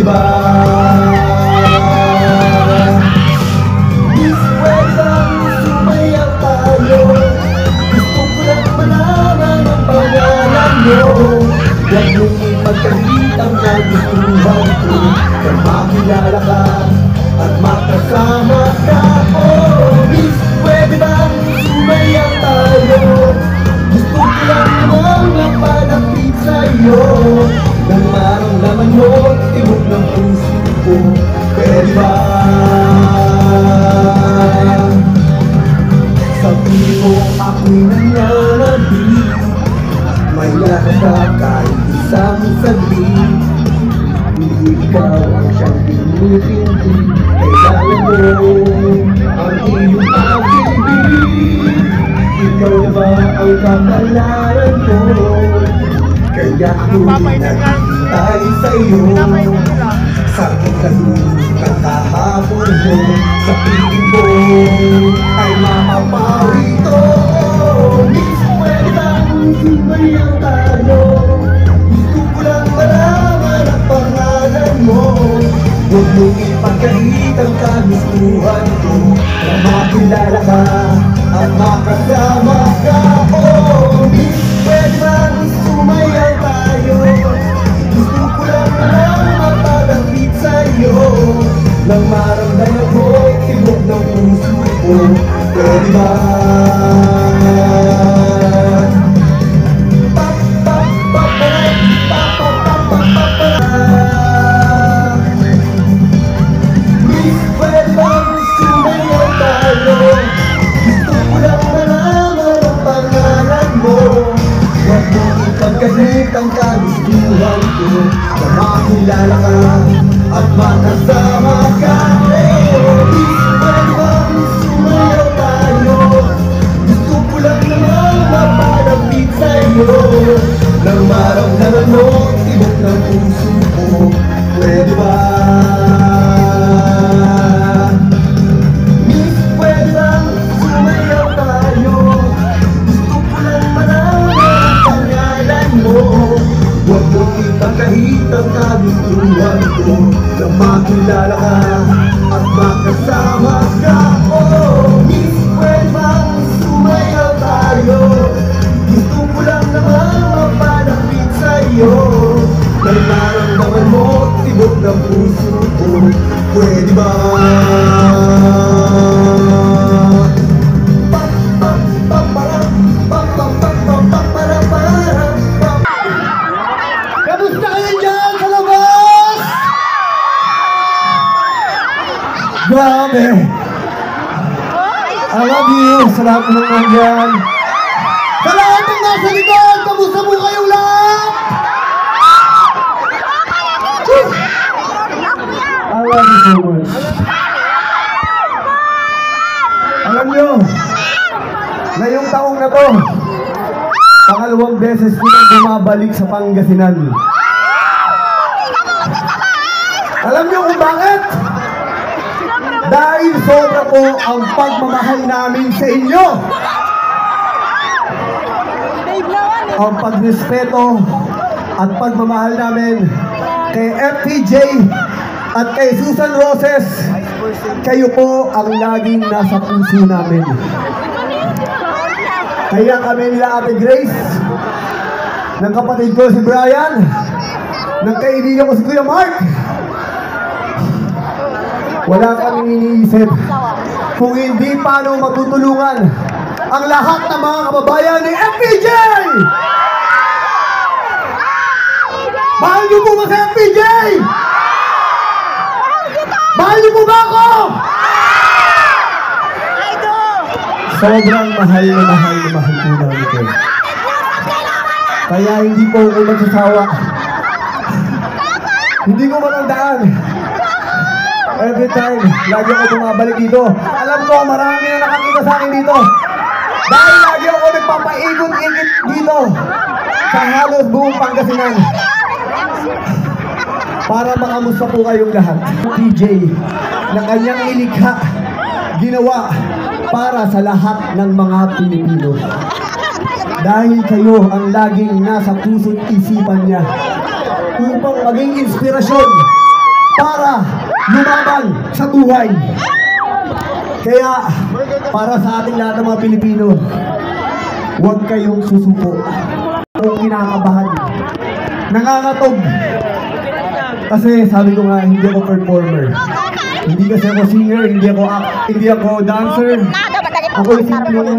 Pwede ba? Miss, pwede bang sumayaw tayo? Gusto ko lang malaman ang pangalan mo. Huwag mong ipagkalit ang nagustuhan ko na makilala ka at makasama ka. Oh, Miss, pwede bang sumayaw tayo? Gusto ko lang namang mapalapit sa'yo nang maramdaman mo tibok ng puso ko. Pwede ba? Sa piling mo ako'y nananabili, may lakas ka kahit isang saglit. Hindi ikaw ang siyang pinipinti, kailangan mo ang iyong pag-ibig. Ikaw na ba ang kapalaran ko? Kaya ako'y naghihintay sa'yo. Sakit kasi kakahapon mo, sa piling mo ay mamapawi ito. Miss, pwede bang sumayaw tayo? Gusto ko lang malaman ang pangalan mo. Huwag mong ipagkalit ang kagustuhan ko na makilala ka at makasama ka. Oh, Miss, pwede bang sumayaw tayo? Gusto ko lang nalang mapalapit sa'yo nang maramdaman ko tibok ng puso ko. Pwede ba? Miss, pwede bang sumayaw tayo? Gusto ko lang malaman ang pangalan mo. Huwag mong ipagkalit ang kagustuhan ko na makilala ka at makasama ka. Oh, Miss, pwede bang sumayaw tayo? Gusto ko lang naman mapalapit sa'yo nang maramdaman mo tibok ng puso ko. Pwede ba? Miss, pwede bang sumayaw tayo? Gusto ko lang malaman ang pangalan mo. Huwag mong ipagkahit ang kagustuhan ko na makilala ka at makasama ka. Oh, Miss, pwede bang sumayaw tayo? Gusto ko lang naman mapalapit sa'yo nang maramdaman mo tibok ng puso ko. Pwede ba? Kamusta kayo dyan sa labas? Grabe! I love you sa lahat ng nandyan. Sa lahat ng nasa likod, kamusta po kayong lahat? I love you so much. Alam nyo, ngayong taong na to, pangalawang beses ko nang bumabalik sa Pangasinan. Alam nyo kung bakit? Dahil sobra po ang pagmamahal namin sa inyo. Ang pagrespeto at pagmamahal namin kay FPJ at kay Susan Roses. Kayo po ang laging nasa puso namin. Kaya kami nila Ate Grace, ng kapatid ko si Brian, ng kaibigan ko si Kuya Mark, wala kaming iniisip kung hindi paano matutulungan ang lahat ng mga kababayan ni FPJ! Mahal niyo po ba si FPJ? Mahal niyo po ba ako? Sobrang mahal na mahal na mahal po namin ko. Kaya hindi po ako magsasawa. Hindi ko matandaan. Every time, lagi ako bumabalik dito. Alam ko, marami na nakakita sa akin dito. Dahil lagi ako nagpapaikot-ikot dito sa halos buong Pangasinan para makamusta po kayong lahat. PJ, na kanyang ilikha, ginawa para sa lahat ng mga Pilipino. Dahil kayo ang laging nasa puso't isipan niya upang maging inspirasyon para lumaban sa buhay. Kaya, para sa ating lahat ng mga Pilipino, huwag kayong susuko. Huwag kinakabahan. Nangangatog. Kasi sabi ko nga, hindi ako performer. Hindi kasi ako singer, hindi ako dancer. Ako simple